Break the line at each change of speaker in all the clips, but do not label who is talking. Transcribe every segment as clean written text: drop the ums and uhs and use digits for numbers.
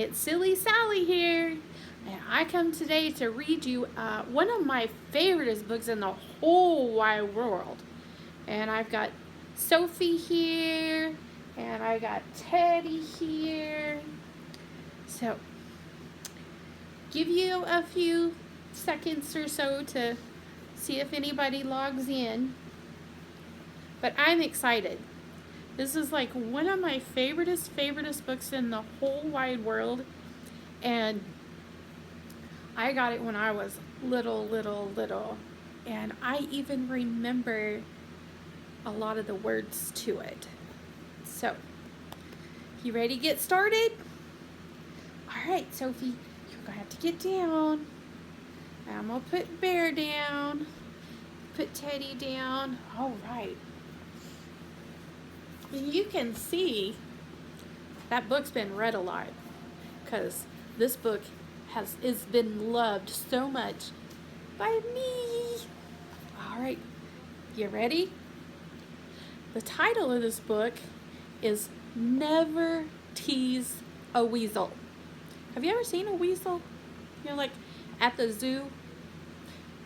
it's Silly Sally here, and I come today to read you one of my favoriteest books in the whole wide world. And I've got Sophie here, and I got Teddy here. So, give you a few seconds or so to see if anybody logs in. But I'm excited. This is like one of my favoriteest books in the whole wide world. And I got it when I was little. And I even remember a lot of the words to it. So, you ready to get started? All right, Sophie, you're gonna have to get down. I'm gonna put Bear down, put Teddy down. All right. And you can see that book's been read a lot because this book has been loved so much by me. All right, you ready? The title of this book is Never Tease a Weasel. Have you ever seen a weasel? You know, like at the zoo?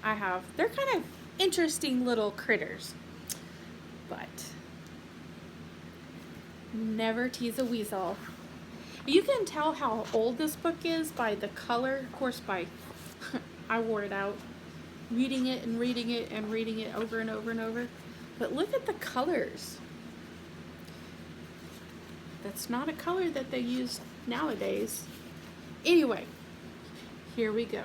I have. They're kind of interesting little critters. But never tease a weasel. You can tell how old this book is by the color. Of course, by I wore it out reading it and reading it and reading it over and over and over. But look at the colors. That's not a color that they use nowadays. Anyway, here we go.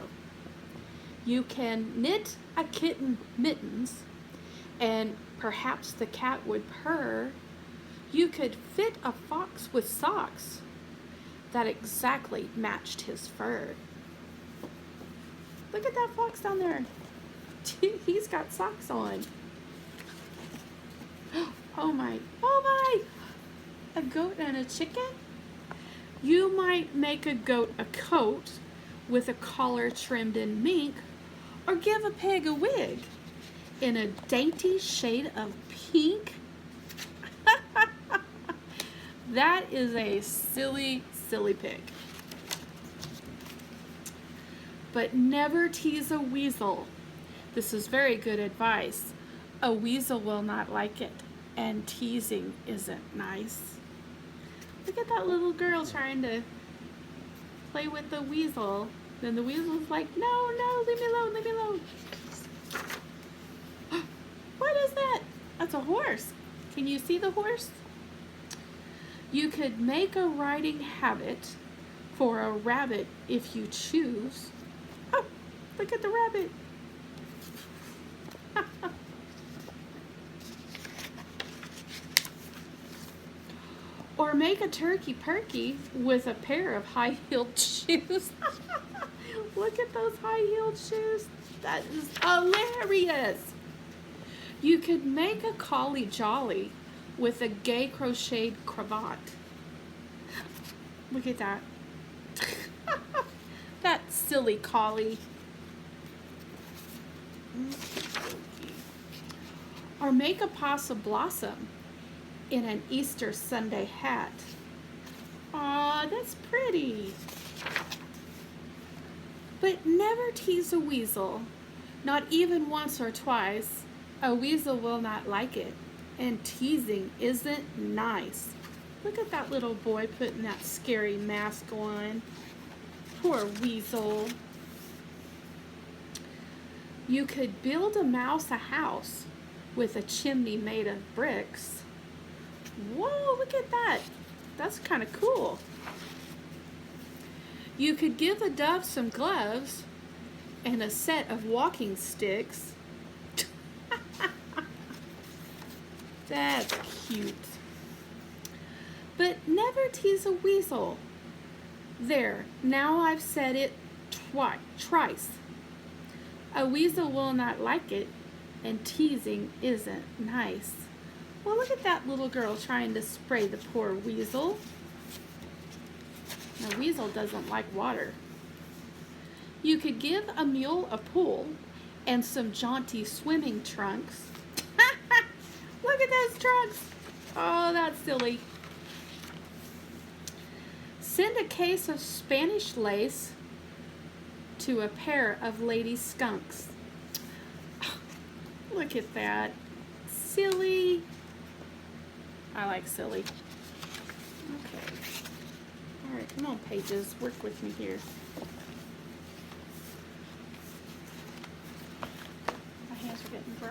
You can knit a kitten mittens, and perhaps the cat would purr. You could fit a fox with socks that exactly matched his fur. Look at that fox down there. He's got socks on. Oh my. A goat and a chicken? You might make a goat a coat with a collar trimmed in mink, or give a pig a wig in a dainty shade of pink. That is a silly pig. But never tease a weasel. This is very good advice. A weasel will not like it, and teasing isn't nice. Look at that little girl trying to play with the weasel. Then the weasel's like, no, leave me alone. What is that? That's a horse. Can you see the horse? You could make a riding habit for a rabbit if you choose. Oh, look at the rabbit. Or make a turkey perky with a pair of high-heeled shoes. Look at those high-heeled shoes. That is hilarious. You could make a collie jolly with a gay crocheted cravat. Look at that. That silly collie. Or make a possum blossom in an Easter Sunday hat. Aw, that's pretty. But never tease a weasel, not even once or twice. A weasel will not like it, and teasing isn't nice. Look at that little boy putting that scary mask on. Poor weasel. You could build a mouse a house with a chimney made of bricks. Whoa, look at that. That's kind of cool. You could give a dove some gloves and a set of walking sticks. That's cute. But never tease a weasel. There, now I've said it twice. A weasel will not like it, and teasing isn't nice. Well, look at that little girl trying to spray the poor weasel. The weasel doesn't like water. You could give a mule a pool and some jaunty swimming trunks. Look at those trunks. Oh, that's silly. Send a case of Spanish lace to a pair of lady skunks. Look at that. Silly. I like silly. Okay. All right, come on, pages. Work with me here. My hands are getting dry.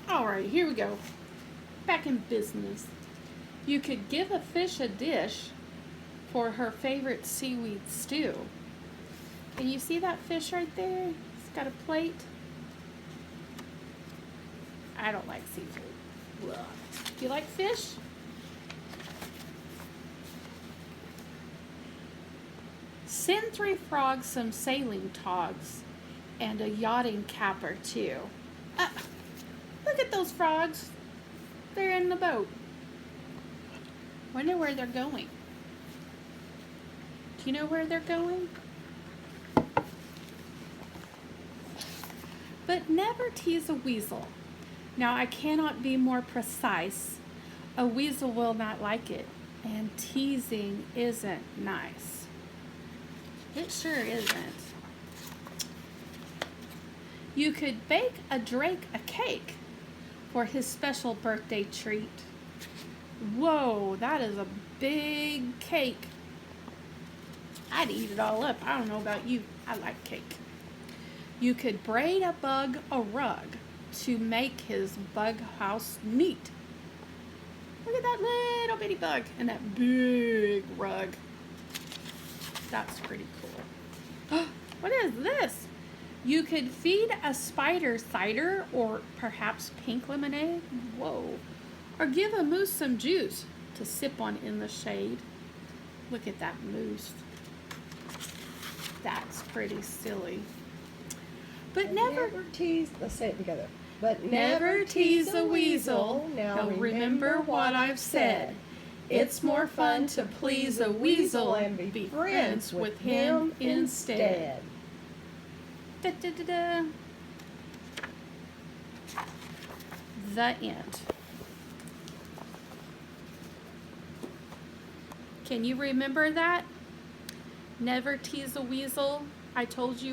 All right, here we go. Back in business. You could give a fish a dish for her favorite seaweed stew. Can you see that fish right there? It's got a plate. I don't like seafood. Ugh. Do you like fish? Send 3 frogs some sailing togs and a yachting cap or 2. Look at those frogs. They're in the boat. Wonder where they're going. Do you know where they're going? But never tease a weasel. Now, I cannot be more precise. A weasel will not like it, and teasing isn't nice. It sure isn't. You could bake a drake a cake for his special birthday treat. Whoa, that is a big cake. I'd eat it all up. I don't know about you. I like cake. You could braid a bug a rug to make his bug house neat. Look at that little bitty bug and that big rug. That's pretty cool. What is this? You could feed a spider cider or perhaps pink lemonade. Whoa. Or give a moose some juice to sip on in the shade. Look at that moose. That's pretty silly. But never
tease, let's say it together. But
never tease a weasel. Now remember what I've said. It's more fun to please a weasel and be friends with him instead. Da, da, da, da. The end. Can you remember that? Never tease a weasel. I told you